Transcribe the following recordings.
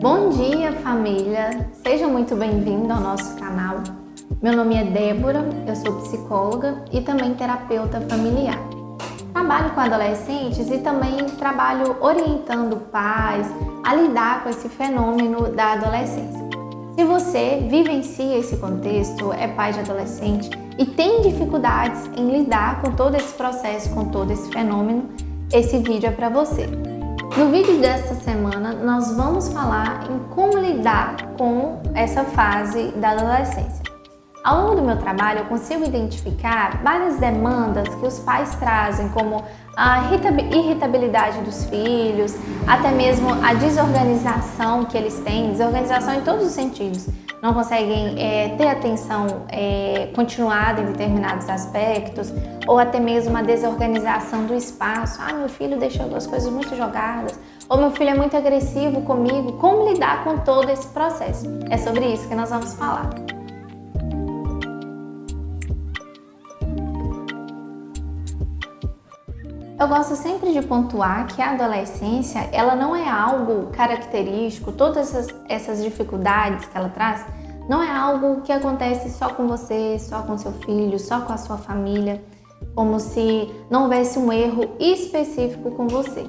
Bom dia, família! Seja muito bem-vindo ao nosso canal. Meu nome é Débora, eu sou psicóloga e também terapeuta familiar. Trabalho com adolescentes e também trabalho orientando pais a lidar com esse fenômeno da adolescência. Se você vivencia esse contexto, é pai de adolescente e tem dificuldades em lidar com todo esse processo, com todo esse fenômeno, esse vídeo é para você. No vídeo desta semana, nós vamos falar em como lidar com essa fase da adolescência. Ao longo do meu trabalho, eu consigo identificar várias demandas que os pais trazem, como a irritabilidade dos filhos, até mesmo a desorganização que eles têm, desorganização em todos os sentidos. Não conseguem ter atenção continuada em determinados aspectos, ou até mesmo a desorganização do espaço. Meu filho deixou as coisas muito jogadas, ou meu filho é muito agressivo comigo. Como lidar com todo esse processo? É sobre isso que nós vamos falar. Eu gosto sempre de pontuar que a adolescência, ela não é algo característico, todas essas dificuldades que ela traz, não é algo que acontece só com você, só com seu filho, só com a sua família, como se não houvesse um erro específico com você.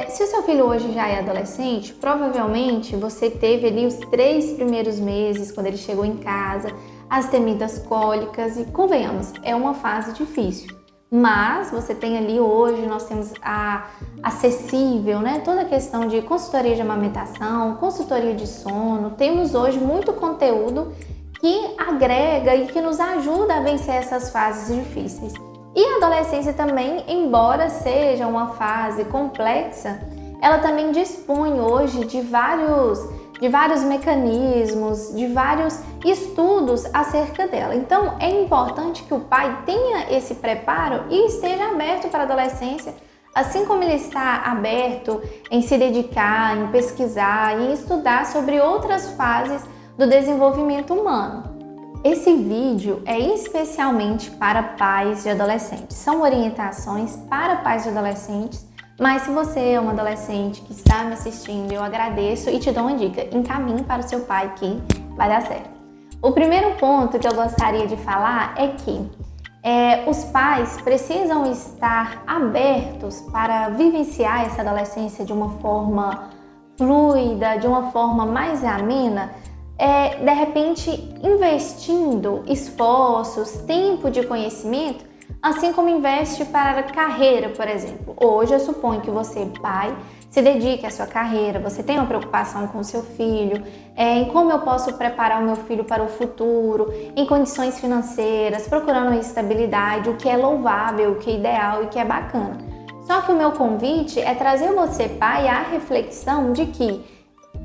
Se o seu filho hoje já é adolescente, provavelmente você teve ali os 3 primeiros meses, quando ele chegou em casa, as temidas cólicas, e convenhamos, é uma fase difícil. Mas você tem ali hoje, nós temos acessível, toda a questão de consultoria de amamentação, consultoria de sono. Temos hoje muito conteúdo que agrega e que nos ajuda a vencer essas fases difíceis. E a adolescência também, embora seja uma fase complexa, ela também dispõe hoje de vários mecanismos, de vários estudos acerca dela. Então, é importante que o pai tenha esse preparo e esteja aberto para a adolescência, assim como ele está aberto em se dedicar, em pesquisar e em estudar sobre outras fases do desenvolvimento humano. Esse vídeo é especialmente para pais de adolescentes. São orientações para pais de adolescentes. Mas se você é um adolescente que está me assistindo, eu agradeço e te dou uma dica: encaminhe para o seu pai que vai dar certo. O primeiro ponto que eu gostaria de falar é que os pais precisam estar abertos para vivenciar essa adolescência de uma forma fluida, de uma forma mais amena, de repente investindo esforços, tempo de conhecimento, assim como investe para a carreira, por exemplo. Hoje eu suponho que você, pai, se dedique à sua carreira, você tem uma preocupação com o seu filho, em como eu posso preparar o meu filho para o futuro, em condições financeiras, procurando estabilidade, o que é louvável, o que é ideal e o que é bacana. Só que o meu convite é trazer você, pai, à reflexão de que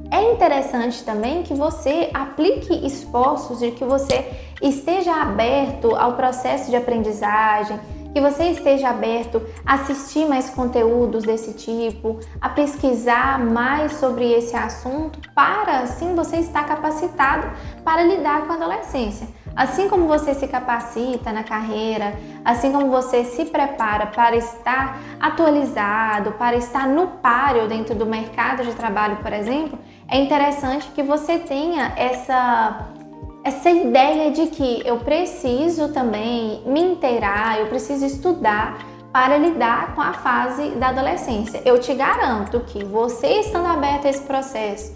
é interessante também que você aplique esforços e que você esteja aberto ao processo de aprendizagem, que você esteja aberto a assistir mais conteúdos desse tipo, a pesquisar mais sobre esse assunto, para assim você estar capacitado para lidar com a adolescência. Assim como você se capacita na carreira, assim como você se prepara para estar atualizado, para estar no páreo dentro do mercado de trabalho, por exemplo, é interessante que você tenha essa ideia de que eu preciso também me inteirar, eu preciso estudar para lidar com a fase da adolescência. Eu te garanto que você estando aberto a esse processo,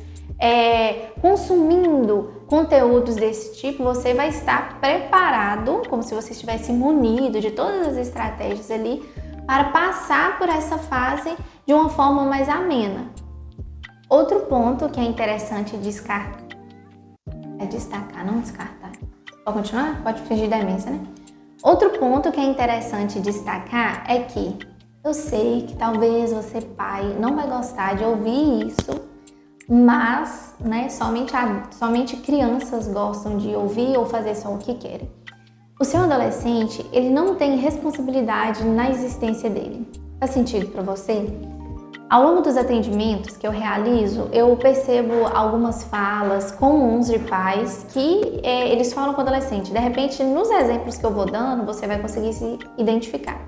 consumindo conteúdos desse tipo, você vai estar preparado, como se você estivesse munido de todas as estratégias ali, para passar por essa fase de uma forma mais amena. Outro ponto que é interessante destacar, não descartar. Pode continuar? Pode fingir demência, né? Outro ponto que é interessante destacar é que eu sei que talvez você, pai, não vai gostar de ouvir isso, mas somente crianças gostam de ouvir ou fazer só o que querem. O seu adolescente, ele não tem responsabilidade na existência dele. Faz sentido para você? Ao longo dos atendimentos que eu realizo, eu percebo algumas falas comuns de pais que eles falam com o adolescente. De repente, nos exemplos que eu vou dando, você vai conseguir se identificar.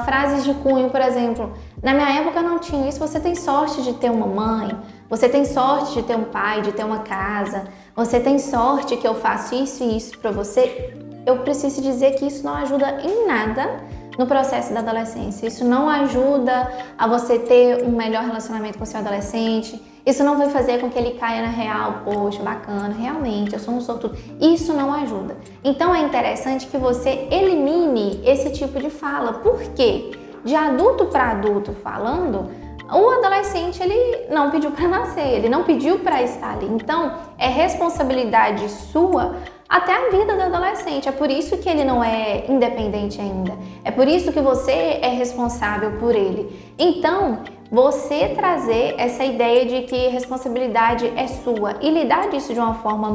Frases de cunho, por exemplo, na minha época não tinha isso, você tem sorte de ter uma mãe, você tem sorte de ter um pai, de ter uma casa, você tem sorte que eu faço isso e isso para você. Eu preciso dizer que isso não ajuda em nada no processo da adolescência. Isso não ajuda a você ter um melhor relacionamento com o seu adolescente. Isso não vai fazer com que ele caia na real, poxa, bacana, realmente, eu sou um sortudo. Isso não ajuda. Então é interessante que você elimine esse tipo de fala. Por quê? De adulto para adulto falando, o adolescente ele não pediu para nascer, ele não pediu para estar ali. Então é responsabilidade sua até a vida do adolescente. É por isso que ele não é independente ainda. É por isso que você é responsável por ele. Então, você trazer essa ideia de que responsabilidade é sua e lidar disso de uma forma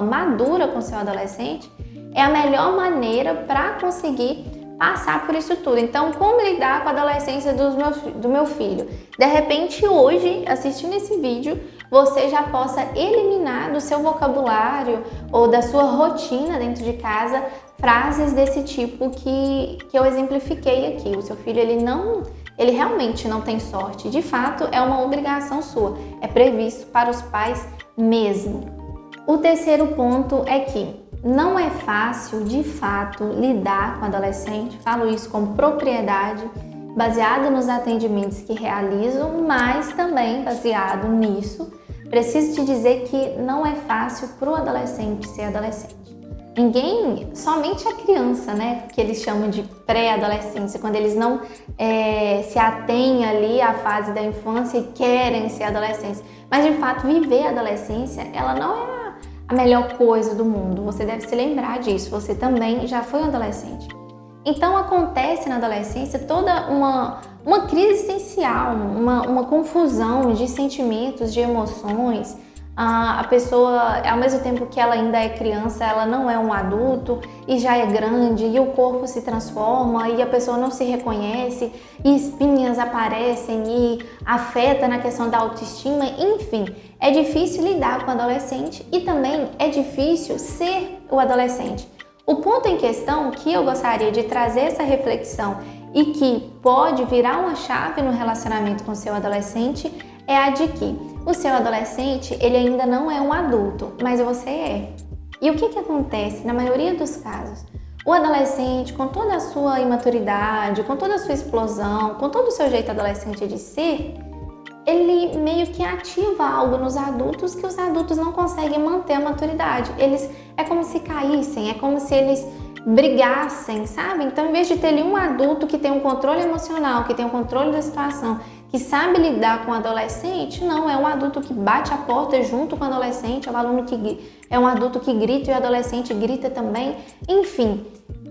madura com seu adolescente é a melhor maneira para conseguir passar por isso tudo. Então, como lidar com a adolescência do meu filho? De repente, hoje, assistindo esse vídeo, você já possa eliminar do seu vocabulário ou da sua rotina dentro de casa frases desse tipo que eu exemplifiquei aqui. O seu filho, ele realmente não tem sorte. De fato, é uma obrigação sua. É previsto para os pais mesmo. O terceiro ponto é que não é fácil, de fato, lidar com o adolescente. Falo isso com propriedade, baseado nos atendimentos que realizo, mas também baseado nisso. Preciso te dizer que não é fácil para o adolescente ser adolescente. Ninguém, somente a criança, né, que eles chamam de pré-adolescência, quando eles não se atêm ali à fase da infância e querem ser adolescentes. Mas, de fato, viver a adolescência, ela não é a melhor coisa do mundo. Você deve se lembrar disso. Você também já foi um adolescente. Então acontece na adolescência toda uma crise existencial, uma confusão de sentimentos, de emoções. A pessoa, ao mesmo tempo que ela ainda é criança, ela não é um adulto e já é grande, e o corpo se transforma e a pessoa não se reconhece e espinhas aparecem e afeta na questão da autoestima. Enfim, é difícil lidar com o adolescente e também é difícil ser o adolescente. O ponto em questão que eu gostaria de trazer essa reflexão e que pode virar uma chave no relacionamento com o seu adolescente é a de que o seu adolescente, ele ainda não é um adulto, mas você é. E o que acontece na maioria dos casos? O adolescente, com toda a sua imaturidade, com toda a sua explosão, com todo o seu jeito adolescente de ser, ele meio que ativa algo nos adultos que os adultos não conseguem manter a maturidade. É como se caíssem, é como se eles brigassem, sabe? Então, em vez de ter ali um adulto que tem um controle emocional, que tem um controle da situação, que sabe lidar com o adolescente, não, é um adulto que bate a porta junto com o adolescente, é um adulto que grita e o adolescente grita também. Enfim,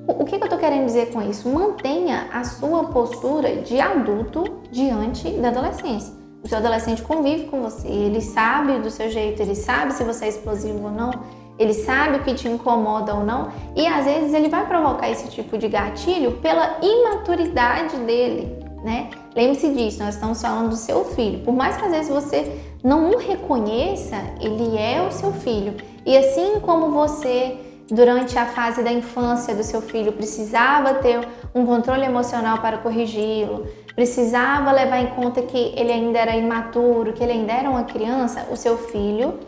o que eu tô querendo dizer com isso? Mantenha a sua postura de adulto diante da adolescência. O seu adolescente convive com você, ele sabe do seu jeito, ele sabe se você é explosivo ou não, ele sabe o que te incomoda ou não, e às vezes ele vai provocar esse tipo de gatilho pela imaturidade dele, né? Lembre-se disso, nós estamos falando do seu filho. Por mais que às vezes você não o reconheça, ele é o seu filho. E assim como você, durante a fase da infância do seu filho, precisava ter um controle emocional para corrigi-lo, precisava levar em conta que ele ainda era imaturo, que ele ainda era uma criança, o seu filho,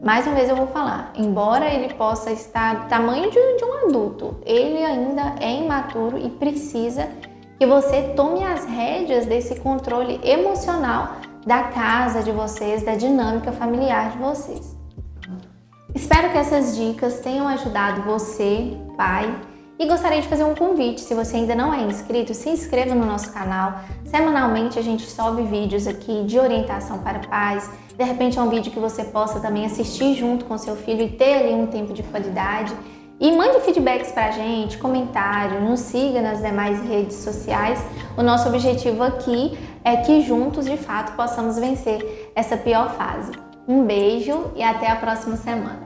mais uma vez eu vou falar, embora ele possa estar do tamanho de um adulto, ele ainda é imaturo e precisa que você tome as rédeas desse controle emocional da casa de vocês, da dinâmica familiar de vocês. Espero que essas dicas tenham ajudado você, pai, e gostaria de fazer um convite. Se você ainda não é inscrito, se inscreva no nosso canal. Semanalmente a gente sobe vídeos aqui de orientação para pais. De repente é um vídeo que você possa também assistir junto com seu filho e ter ali um tempo de qualidade. E mande feedbacks pra gente, comentário, nos siga nas demais redes sociais. O nosso objetivo aqui é que juntos, de fato, possamos vencer essa pior fase. Um beijo e até a próxima semana.